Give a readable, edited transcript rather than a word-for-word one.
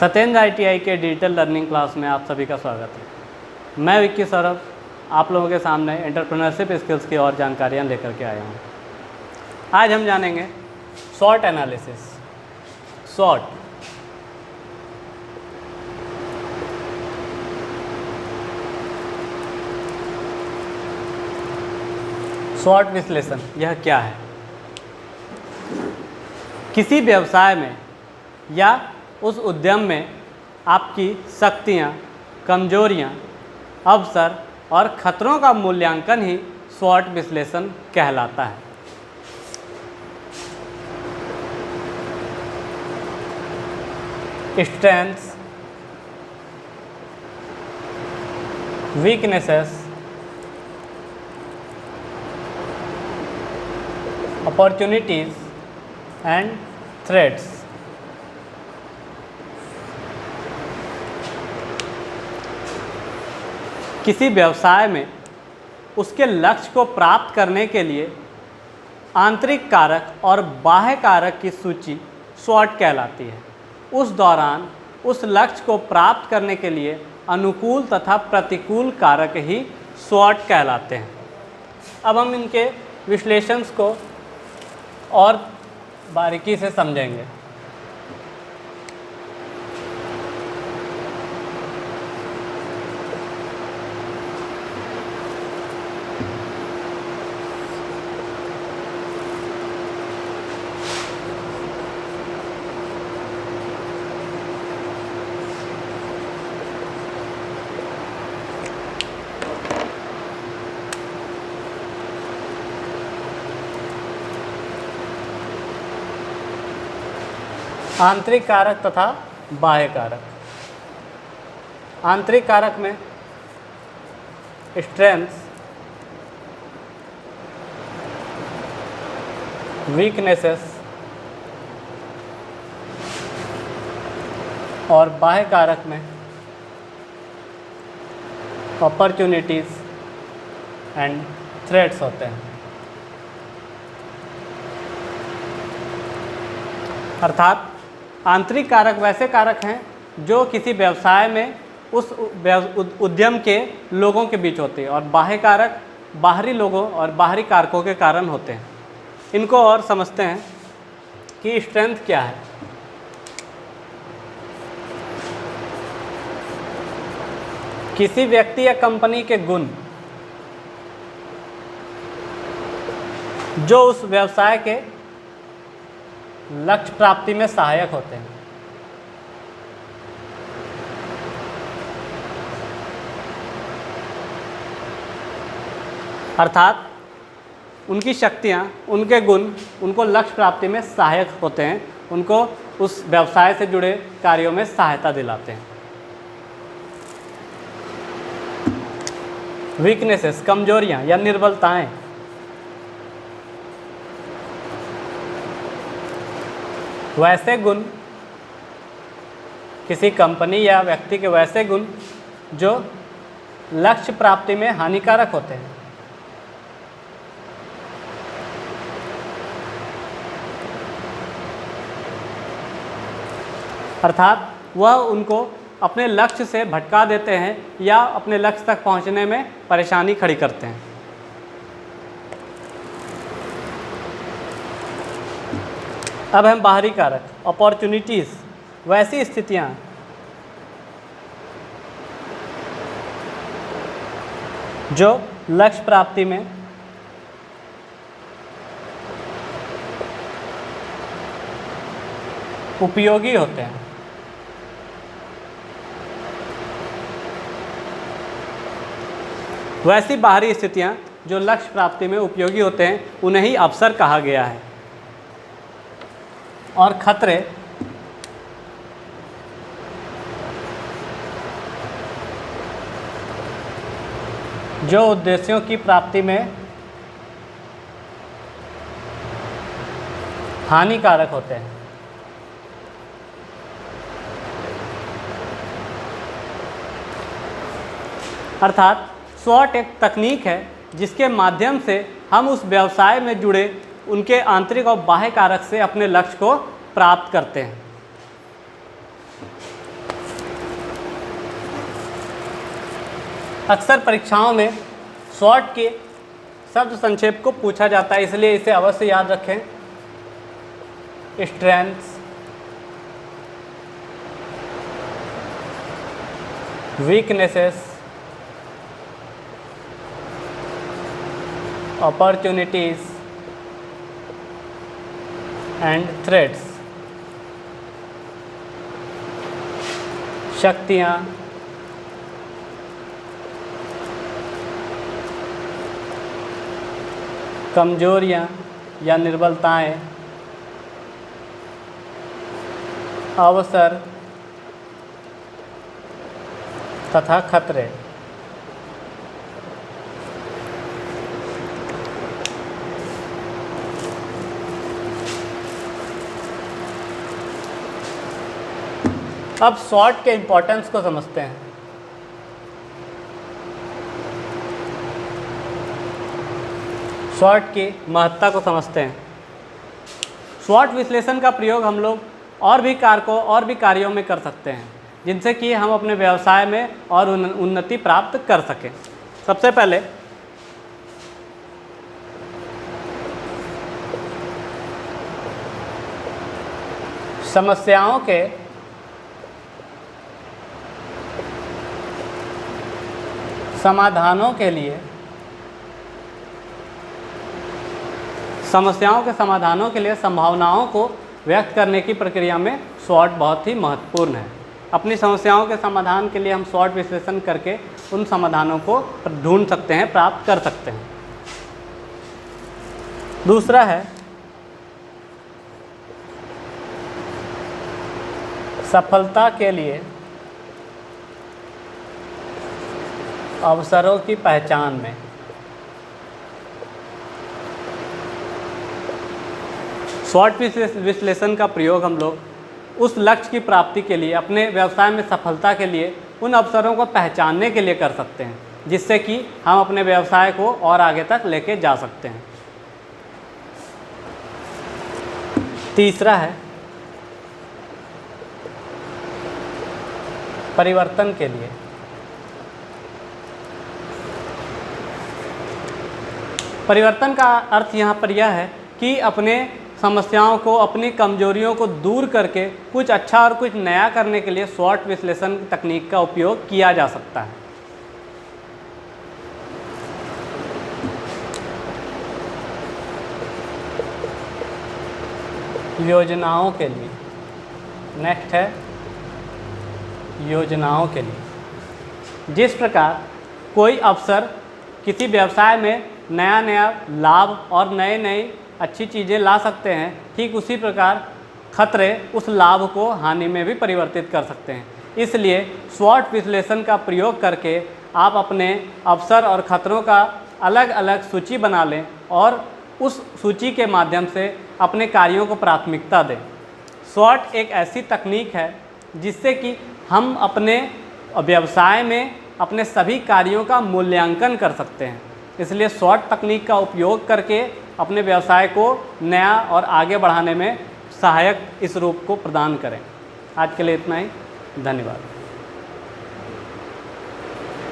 Satyendra ITI के digital learning class में आप सभी का स्वागत है। मैं विक्की सौरभ आप लोगों के सामने एंटरप्रेन्योरशिप स्किल्स की और जानकारियाँ लेकर के आया हूँ। आज हम जानेंगे SWOT एनालिसिस। SWOT विश्लेषण यह क्या है? किसी व्यवसाय में या उस उद्यम में आपकी शक्तियाँ, कमजोरियाँ, अवसर और खतरों का मूल्यांकन ही SWOT विश्लेषण कहलाता है। Strengths, weaknesses, opportunities and threats. किसी व्यवसाय में उसके लक्ष्य को प्राप्त करने के लिए आंतरिक कारक और बाह्य कारक की सूची SWOT कहलाती है। उस दौरान उस लक्ष्य को प्राप्त करने के लिए अनुकूल तथा प्रतिकूल कारक ही SWOT कहलाते हैं। अब हम इनके विश्लेषण को और बारीकी से समझेंगे। आंतरिक कारक तथा बाह्य कारक। आंतरिक कारक में स्ट्रेंथ्स, वीकनेसेस और बाह्य कारक में अपॉर्चुनिटीज एंड थ्रेट्स होते हैं। अर्थात आंतरिक कारक वैसे कारक हैं जो किसी व्यवसाय में उस उद्यम के लोगों के बीच होते हैं, और बाह्य कारक बाहरी लोगों और बाहरी कारकों के कारण होते हैं। इनको और समझते हैं कि स्ट्रेंथ क्या है। किसी व्यक्ति या कंपनी के गुण जो उस व्यवसाय के लक्ष्य प्राप्ति में सहायक होते हैं। अर्थात उनकी शक्तियाँ, उनके गुण उनको लक्ष्य प्राप्ति में सहायक होते हैं, उनको उस व्यवसाय से जुड़े कार्यों में सहायता दिलाते हैं। वीकनेसेस, कमजोरियाँ या निर्बलताएं। वैसे गुण, किसी कंपनी या व्यक्ति के वैसे गुण जो लक्ष्य प्राप्ति में हानिकारक होते हैं। अर्थात वह उनको अपने लक्ष्य से भटका देते हैं या अपने लक्ष्य तक पहुंचने में परेशानी खड़ी करते हैं। अब हम बाहरी कारक, अपॉर्चुनिटीज़, वैसी स्थितियाँ जो लक्ष्य प्राप्ति में उपयोगी होते हैं। वैसी बाहरी स्थितियाँ जो लक्ष्य प्राप्ति में उपयोगी होते हैं उन्हें ही अवसर कहा गया है। और खतरे जो उद्देश्यों की प्राप्ति में हानिकारक होते हैं। अर्थात SWOT एक तकनीक है जिसके माध्यम से हम उस व्यवसाय में जुड़े उनके आंतरिक और बाह्य कारक से अपने लक्ष्य को प्राप्त करते हैं। अक्सर परीक्षाओं में SWOT के शब्द संक्षेप को पूछा जाता है, इसलिए इसे अवश्य याद रखें। Strengths, weaknesses, opportunities and threats. शक्तियाँ, कमजोरियाँ या निर्बलताएं, अवसर तथा खतरे। अब SWOT के इम्पोर्टेंस को समझते हैं। SWOT की महत्ता को समझते हैं। SWOT विश्लेषण का प्रयोग हम लोग और भी कार्यों में कर सकते हैं, जिनसे कि हम अपने व्यवसाय में और उन्नति प्राप्त कर सकें। सबसे पहले समस्याओं के समाधानों के लिए संभावनाओं को व्यक्त करने की प्रक्रिया में SWOT बहुत ही महत्वपूर्ण है। अपनी समस्याओं के समाधान के लिए हम SWOT विश्लेषण करके उन समाधानों को ढूंढ सकते हैं, प्राप्त कर सकते हैं। दूसरा है सफलता के लिए अवसरों की पहचान में SWOT विश्लेषण का प्रयोग हम लोग उस लक्ष्य की प्राप्ति के लिए, अपने व्यवसाय में सफलता के लिए उन अवसरों को पहचानने के लिए कर सकते हैं, जिससे कि हम अपने व्यवसाय को और आगे तक लेके जा सकते हैं। तीसरा है परिवर्तन के लिए। परिवर्तन का अर्थ यहाँ पर यह है कि अपने समस्याओं को, अपनी कमजोरियों को दूर करके कुछ अच्छा और कुछ नया करने के लिए SWOT विश्लेषण तकनीक का उपयोग किया जा सकता है। योजनाओं के लिए, नेक्स्ट है योजनाओं के लिए। जिस प्रकार कोई अवसर किसी व्यवसाय में नया लाभ और नई अच्छी चीज़ें ला सकते हैं, ठीक उसी प्रकार खतरे उस लाभ को हानि में भी परिवर्तित कर सकते हैं। इसलिए SWOT विश्लेषण का प्रयोग करके आप अपने अवसर और खतरों का अलग अलग सूची बना लें और उस सूची के माध्यम से अपने कार्यों को प्राथमिकता दें। SWOT एक ऐसी तकनीक है जिससे कि हम अपने व्यवसाय में अपने सभी कार्यों का मूल्यांकन कर सकते हैं। इसलिए SWOT तकनीक का उपयोग करके अपने व्यवसाय को नया और आगे बढ़ाने में सहायक इस रूप को प्रदान करें। आज के लिए इतना ही, धन्यवाद।